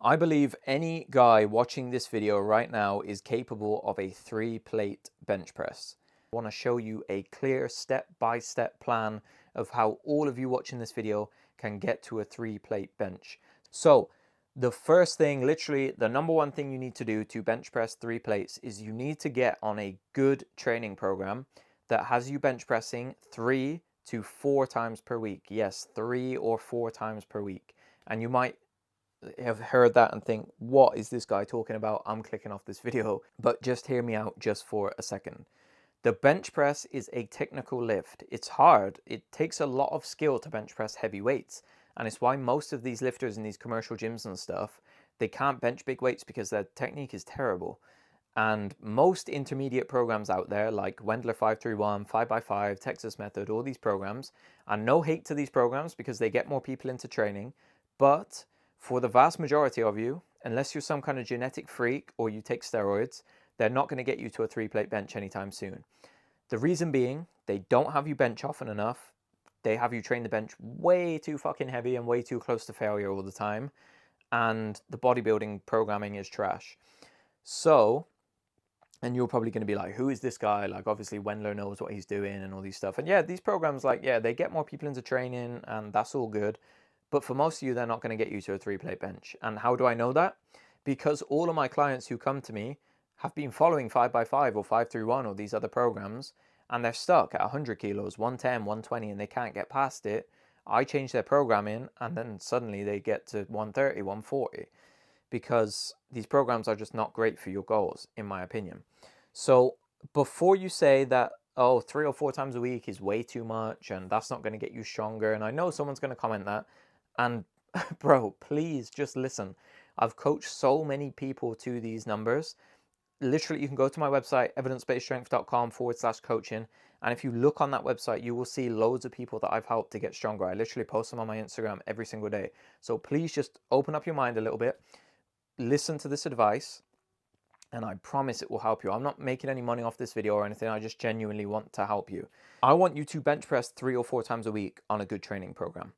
I believe any guy watching this video right now is capable of a 3-plate bench press. I want to show you a clear step-by-step plan of how all of you watching this video can get to a 3-plate bench. So the first thing, literally the number one thing you need to do to bench press 3 plates is you need to get on a good training program that has you bench pressing 3 to 4 times per week. Yes, 3 or 4 times per week. And you might have heard that and think, what is this guy talking about? I'm clicking off this video. But just hear me out just for a second. The bench press is a technical lift. It's hard. It takes a lot of skill to bench press heavy weights. And it's why most of these lifters in these commercial gyms and stuff, they can't bench big weights because their technique is terrible. And most intermediate programs out there, like Wendler 531, 5x5, Texas Method, all these programs, and no hate to these programs because they get more people into training, but for the vast majority of you, unless you're some kind of genetic freak or you take steroids, they're not going to get you to a 3-plate bench anytime soon. The reason being, they don't have you bench often enough. They have you train the bench way too fucking heavy and way too close to failure all the time. And the bodybuilding programming is trash. So, and you're probably going to be like, who is this guy? Like, obviously Wendler knows what he's doing and all these stuff. And yeah, these programs, like, yeah, they get more people into training and that's all good. But for most of you, they're not going to get you to a 3-plate bench. And how do I know that? Because all of my clients who come to me have been following 5x5 or 531 or these other programs, and they're stuck at 100 kilos, 110, 120, and they can't get past it. I change their programming, and then suddenly they get to 130, 140, because these programs are just not great for your goals, in my opinion. So before you say that, oh, 3 or 4 times a week is way too much, and that's not going to get you stronger, and I know someone's going to comment that, and bro, please just listen. I've coached so many people to these numbers. Literally, you can go to my website, evidencebasedstrength.com/coaching. And if you look on that website, you will see loads of people that I've helped to get stronger. I literally post them on my Instagram every single day. So please just open up your mind a little bit. Listen to this advice, and I promise it will help you. I'm not making any money off this video or anything. I just genuinely want to help you. I want you to bench press 3 or 4 times a week on a good training program.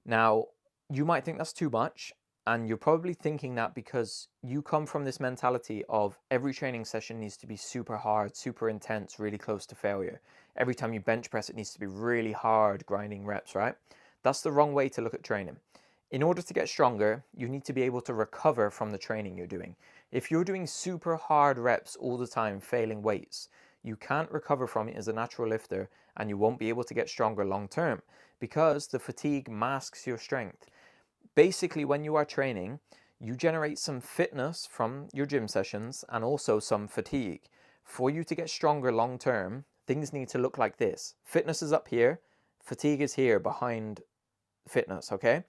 Now, you might think that's too much, and you're probably thinking that because you come from this mentality of every training session needs to be super hard, super intense, really close to failure. Every time you bench press, it needs to be really hard, grinding reps, right? That's the wrong way to look at training. In order to get stronger, you need to be able to recover from the training you're doing. If you're doing super hard reps all the time, failing weights, you can't recover from it as a natural lifter, and you won't be able to get stronger long term because the fatigue masks your strength. Basically, when you are training, you generate some fitness from your gym sessions and also some fatigue. For you to get stronger long term, things need to look like this. Fitness is up here, fatigue is here behind fitness, okay?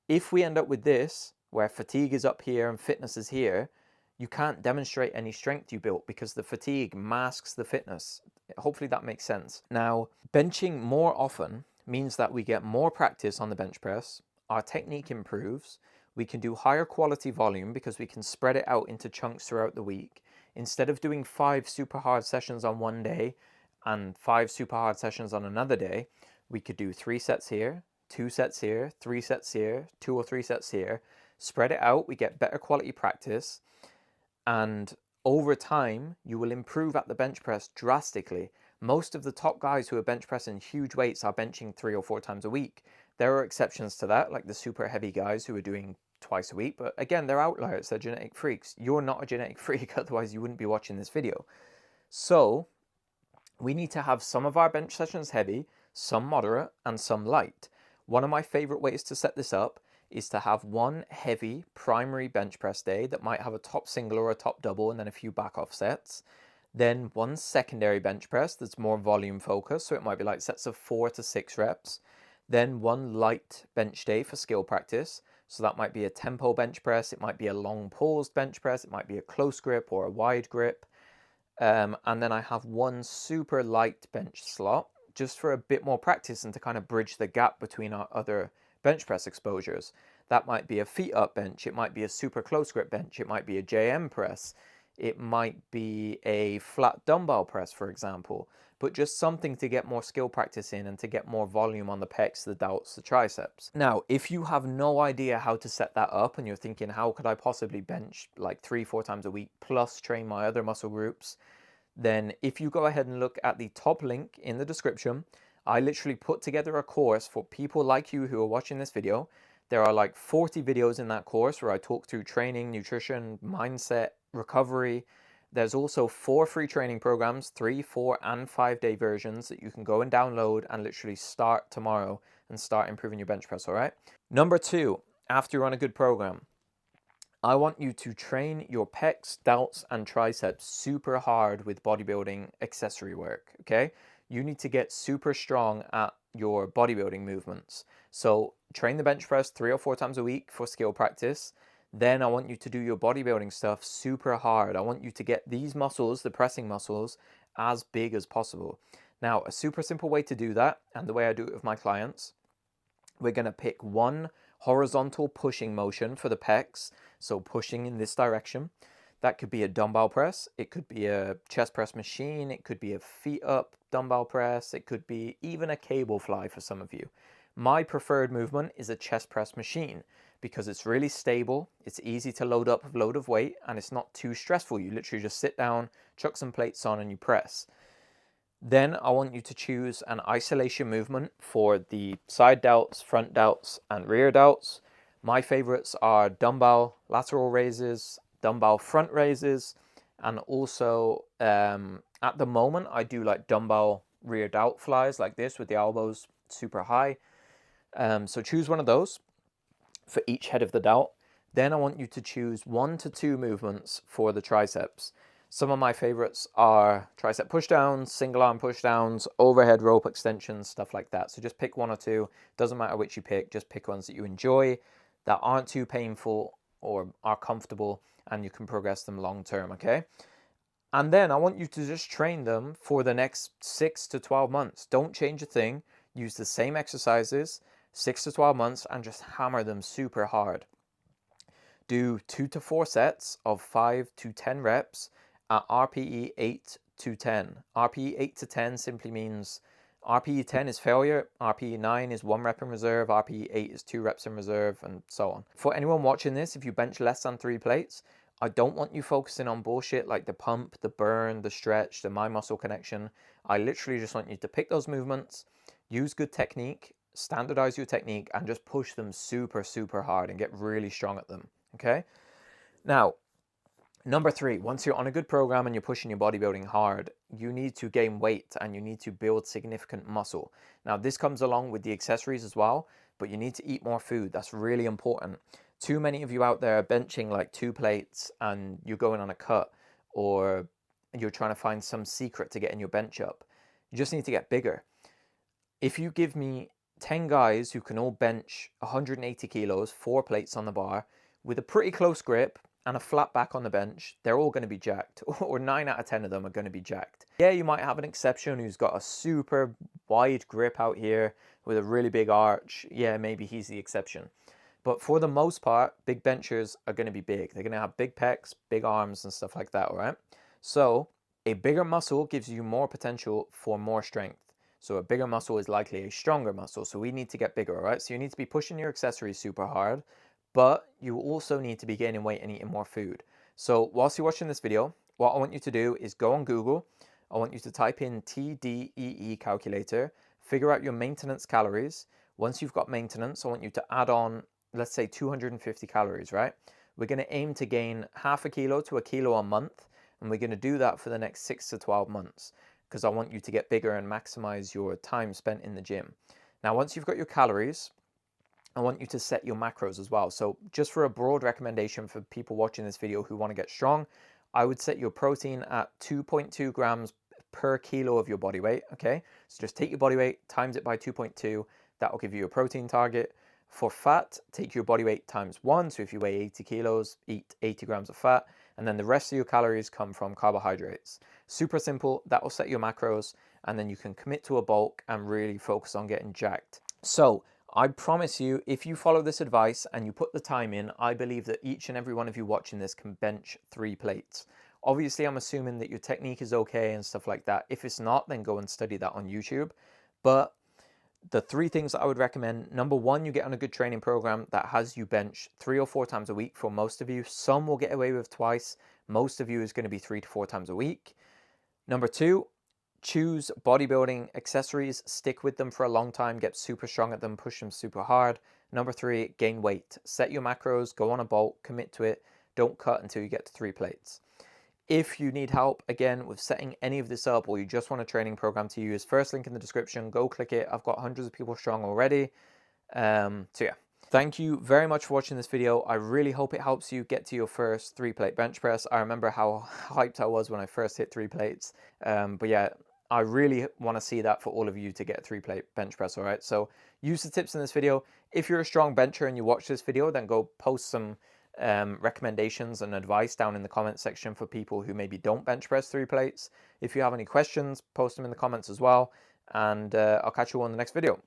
If we end up with this, where fatigue is up here and fitness is here, you can't demonstrate any strength you built because the fatigue masks the fitness. Hopefully that makes sense. Now, benching more often means that we get more practice on the bench press, our technique improves, we can do higher quality volume because we can spread it out into chunks throughout the week. Instead of doing 5 super hard sessions on one day and 5 super hard sessions on another day, we could do 3 sets here, 2 sets here, 3 sets here, 2 or 3 sets here, spread it out, we get better quality practice, and over time, you will improve at the bench press drastically. Most of the top guys who are bench pressing huge weights are benching 3 or 4 times a week. There are exceptions to that, like the super heavy guys who are doing twice a week, but again, they're outliers, they're genetic freaks. You're not a genetic freak, otherwise you wouldn't be watching this video. So, we need to have some of our bench sessions heavy, some moderate, and some light. One of my favorite ways to set this up is to have one heavy primary bench press day that might have a top single or a top double and then a few back off sets. Then one secondary bench press that's more volume focused, so it might be like sets of 4 to 6 reps. Then one light bench day for skill practice. So that might be a tempo bench press, it might be a long paused bench press, it might be a close grip or a wide grip. And then I have one super light bench slot just for a bit more practice and to kind of bridge the gap between our other bench press exposures. That might be a feet up bench, it might be a super close grip bench, it might be a JM press, It might be a flat dumbbell press, for example, but just something to get more skill practice in and to get more volume on the pecs, the delts, the triceps. Now, if you have no idea how to set that up and you're thinking, how could I possibly bench like 3-4 times a week plus train my other muscle groups? Then if you go ahead and look at the top link in the description, I literally put together a course for people like you who are watching this video. There are like 40 videos in that course where I talk through training, nutrition, mindset, recovery. There's also 4 free training programs, 3, 4, and 5-day versions that you can go and download and literally start tomorrow and start improving your bench press, all right? Number 2, after you're on a good program, I want you to train your pecs, delts, and triceps super hard with bodybuilding accessory work, okay? You need to get super strong at your bodybuilding movements. So train the bench press 3 or 4 times a week for skill practice. Then I want you to do your bodybuilding stuff super hard. I want you to get these muscles, the pressing muscles, as big as possible. Now, a super simple way to do that, and the way I do it with my clients, we're going to pick one horizontal pushing motion for the pecs, so pushing in this direction. That could be a dumbbell press, it could be a chest press machine, it could be a feet up dumbbell press, it could be even a cable fly for some of you. My preferred movement is a chest press machine because it's really stable, it's easy to load up with load of weight, and it's not too stressful. You literally just sit down, chuck some plates on, and you press. Then I want you to choose an isolation movement for the side delts, front delts, and rear delts. My favorites are dumbbell lateral raises, dumbbell front raises, and also at the moment I do like dumbbell rear delt flies like this with the elbows super high. So choose one of those for each head of the delt. Then I want you to choose 1 to 2 movements for the triceps. Some of my favorites are tricep pushdowns, single arm pushdowns, overhead rope extensions, stuff like that. So just pick 1 or 2. Doesn't matter which you pick, just pick ones that you enjoy, that aren't too painful or are comfortable, and you can progress them long term, okay? And then I want you to just train them for the next 6 to 12 months. Don't change a thing. Use the same exercises, 6 to 12 months, and just hammer them super hard. Do 2 to 4 sets of 5 to 10 reps at RPE 8 to 10. RPE 8 to 10 simply means RPE 10 is failure, RPE 9 is 1 rep in reserve, RPE 8 is 2 reps in reserve, and so on. For anyone watching this, if you bench less than 3 plates, I don't want you focusing on bullshit like the pump, the burn, the stretch, the mind muscle connection. I literally just want you to pick those movements, use good technique, standardize your technique, and just push them super, super hard and get really strong at them, okay? Now, number 3, once you're on a good program and you're pushing your bodybuilding hard, you need to gain weight and you need to build significant muscle. Now, this comes along with the accessories as well, but you need to eat more food. That's really important. Too many of you out there are benching like 2 plates and you're going on a cut, or you're trying to find some secret to getting your bench up. You just need to get bigger. If you give me 10 guys who can all bench 180 kilos, 4 plates on the bar, with a pretty close grip and a flat back on the bench, they're all going to be jacked, or 9 out of 10 of them are going to be jacked. Yeah, you might have an exception who's got a super wide grip out here with a really big arch. Yeah, maybe he's the exception. But for the most part, big benchers are going to be big. They're going to have big pecs, big arms, and stuff like that, all right? So a bigger muscle gives you more potential for more strength. So a bigger muscle is likely a stronger muscle. So we need to get bigger, all right? So you need to be pushing your accessories super hard, but you also need to be gaining weight and eating more food. So whilst you're watching this video, what I want you to do is go on Google. I want you to type in TDEE calculator, figure out your maintenance calories. Once you've got maintenance, I want you to add on, let's say 250 calories, right? We're going to aim to gain half a kilo to a kilo a month, and we're going to do that for the next 6 to 12 months because I want you to get bigger and maximize your time spent in the gym. Now, once you've got your calories, I want you to set your macros as well. So just for a broad recommendation for people watching this video who want to get strong, I would set your protein at 2.2 grams per kilo of your body weight, okay? So just take your body weight, times it by 2.2, that will give you a protein target. For fat, take your body weight times 1. So if you weigh 80 kilos, eat 80 grams of fat. And then the rest of your calories come from carbohydrates. Super simple. That will set your macros. And then you can commit to a bulk and really focus on getting jacked. So I promise you, if you follow this advice and you put the time in, I believe that each and every one of you watching this can bench 3 plates. Obviously, I'm assuming that your technique is okay and stuff like that. If it's not, then go and study that on YouTube. But the 3 things that I would recommend: number 1, you get on a good training program that has you bench 3 or 4 times a week for most of you. Some will get away with twice. Most of you is going to be 3 to 4 times a week. Number 2, choose bodybuilding accessories, stick with them for a long time, get super strong at them, push them super hard. Number 3, gain weight. Set your macros, go on a bulk, commit to it. Don't cut until you get to 3 plates. If you need help, again, with setting any of this up, or you just want a training program to use, first link in the description, go click it. I've got hundreds of people strong already. So yeah, thank you very much for watching this video. I really hope it helps you get to your first 3-plate bench press. I remember how hyped I was when I first hit 3 plates. But yeah, I really want to see that for all of you to get a 3-plate bench press, all right? So use the tips in this video. If you're a strong bencher and you watch this video, then go post some recommendations and advice down in the comment section for people who maybe don't bench press 3 plates. If you have any questions, post them in the comments as well. And I'll catch you all in the next video.